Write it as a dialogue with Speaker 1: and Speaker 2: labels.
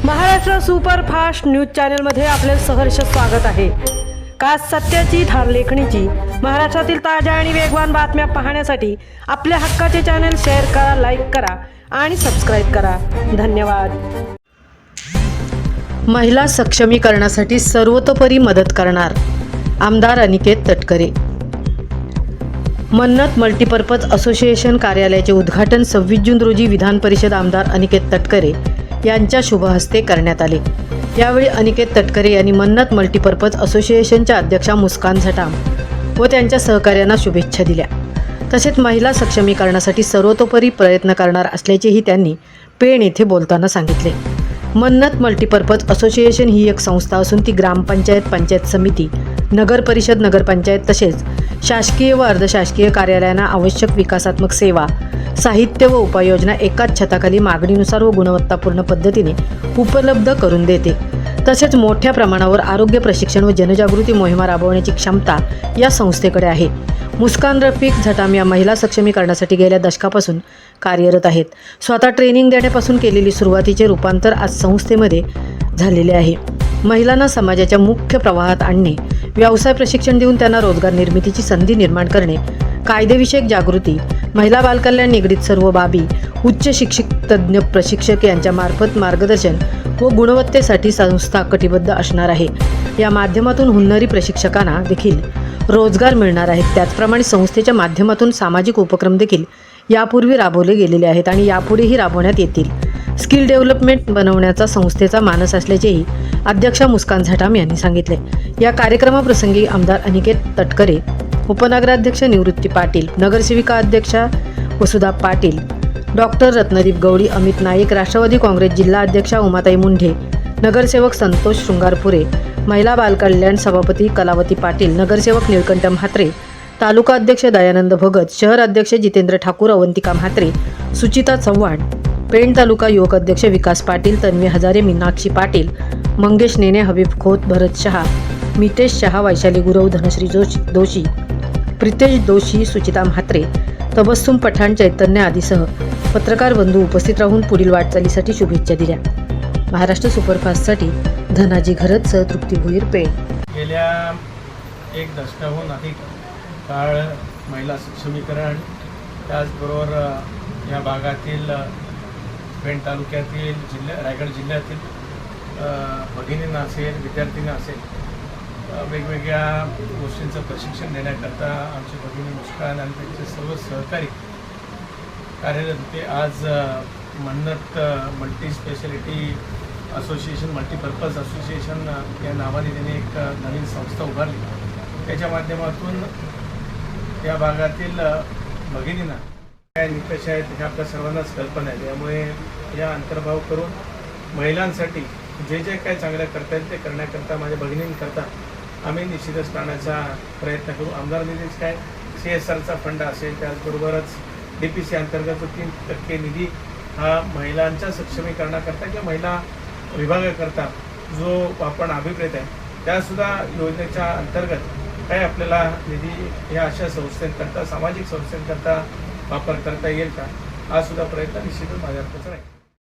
Speaker 1: Maharashtra superfast news चॅनलमध्ये आपले सहर्ष स्वागत आहे। खास सत्याची थार लेखणीची महाराष्ट्रातील ताज्या आणि वेगवान बातम्या पाहण्यासाठी आपल्या हक्काचे चॅनल शेअर करा, लाईक करा आणि सबस्क्राइब करा। धन्यवाद। महिला सक्षमीकरणासाठी सर्वतोपरी मदत करणार आमदार अनिकेत तटकरे। मन्नत मल्टीपर्पज असोसिएशन कार्यालयाचे उद्घाटन 26 जून रोजी विधान परिषद आमदार अनिकेत तटकरे यांच्या शुभ हस्ते करण्यात आले। यावेळी अनिकेत तटकरे यांनी मन्नत मल्टीपर्पज असोसिएशनच्या अध्यक्षा मुस्कान झटाम व त्यांच्या सहकार्यांना शुभेच्छा दिल्या। तसेच महिला सक्षमीकरणासाठी सर्वतोपरी प्रयत्न करणार असल्याचेही त्यांनी पेण येथे बोलताना सांगितले। मन्नत मल्टीपर्पज असोसिएशन ही एक संस्था असून ती ग्रामपंचायत, पंचायत समिती, नगर परिषद, नगरपंचायत तसेच शासकीय व अर्धशासकीय कार्यालयांना आवश्यक विकासात्मक सेवा, साहित्य व उपाययोजना एकाच छताखाली मागणीनुसार व गुणवत्तापूर्ण पद्धतीने उपलब्ध करून देते। तसेच मोठ्या प्रमाणावर आरोग्य प्रशिक्षण व जनजागृती मोहिमा राबवण्याची क्षमता या संस्थेकडे आहे। मुस्कान रफिक झटाम या महिला सक्षमीकरणासाठी गेल्या दशकापासून कार्यरत आहेत। स्वतः ट्रेनिंग देण्यापासून केलेली सुरुवातीचे रूपांतर आज संस्थेमध्ये झालेले आहे। महिलांना समाजाच्या मुख्य प्रवाहात आणणे, व्यवसाय प्रशिक्षण देऊन त्यांना रोजगार निर्मितीची संधी निर्माण करणे, कायदेविषयक जागृती, महिला बालकल्याण निगडीत सर्व बाबी, उच्च शिक्षित तज्ज्ञ प्रशिक्षक यांच्या मार्फत मार्गदर्शन व गुणवत्तेसाठी संस्था कटिबद्ध असणार आहे। या माध्यमातून हुन्नरी प्रशिक्षकांना देखील रोजगार मिळणार आहेत। त्याचप्रमाणे संस्थेच्या माध्यमातून सामाजिक उपक्रम देखील यापूर्वी राबवले गेलेले आहेत आणि यापुढेही राबवण्यात येतील। स्किल डेव्हलपमेंट बनवण्याचा संस्थेचा मानस असल्याचेही अध्यक्षा मुस्कान झटाम यांनी सांगितले। या कार्यक्रमाप्रसंगी आमदार अनिकेत तटकरे, उपनगराध्यक्ष निवृत्ती पाटील, नगरसेविका अध्यक्षा वसुधा पाटील, डॉक्टर रत्नदीप गवळी, अमित नाईक, राष्ट्रवादी काँग्रेस जिल्हा अध्यक्षा उमाताई मुंढे, नगरसेवक संतोष शृंगारपुरे, महिला बालकल्याण सभापती कलावती पाटील, नगरसेवक निळकंठ म्हात्रे, तालुका अध्यक्ष दयानंद भगत, शहर अध्यक्ष जितेंद्र ठाकूर, अवंतिका म्हात्रे, सुचिता चव्हाण, पेण तालुका युवक अध्यक्ष विकास पाटील, तन्वी हजारे, मीनाक्षी पाटील, मंगेश नेने, हबीब खोत, भरत शहा, मितेश शहा, वैशाली गुरव, धनश्री दोशी, प्रितेश दोशी, सुचिता म्हात्रे, तबस्सुम पठाण, चैतन्य आदीसह पत्रकार बंधू उपस्थित राहून पुढील वाटचालीसाठी शुभेच्छा दिल्या। महाराष्ट्र सुपरफास्टसाठी धनाजी घरतसह तृप्ती भोईर, पेण।
Speaker 2: गेल्या एक दशकाहून अधिक काळ महिला सक्षमीकरण, त्याचबरोबर या भागातील पेण तालुक्यातील रायगड जिल्ह्यातील भगिनींना असेल, विद्यार्थ्यांना असेल, वेगवेगळ्या गोष्टींचं प्रशिक्षण देण्याकरता आमची भगिनी मुस्कान आणि त्यांचे सर्व सहकारी कार्यरत होते। आज Mannat multi speciality association, multipurpose association या नावाने त्यांनी एक नवीन संस्था उभारली। त्याच्या माध्यमातून या भागातील भगिनींना काय निकष आहेत हे आपल्या सर्वांनाच कल्पना आहे। त्यामुळे या अंतर्भाव करून महिलांसाठी जे जे काय चांगलं करता येईल ते करण्याकरता, माझ्या भगिनींकरता आम्ही निश्चितच करण्याचा प्रयत्न करू। आमदार निधीच काय, CSRचा फंड असेल, त्याचबरोबरच DPC अंतर्गत 3% निधी हा महिलांच्या सक्षमीकरणाकरता किंवा महिला विभागाकरता जो आपण अभिप्रेत आहे त्यासुद्धा योजनेच्या अंतर्गत काय आपल्याला निधी या अशा संस्थांकरता, सामाजिक संस्थांकरता वापर करता येईल का, हा सुद्धा प्रयत्न निश्चितच माझ्याकडे आहे।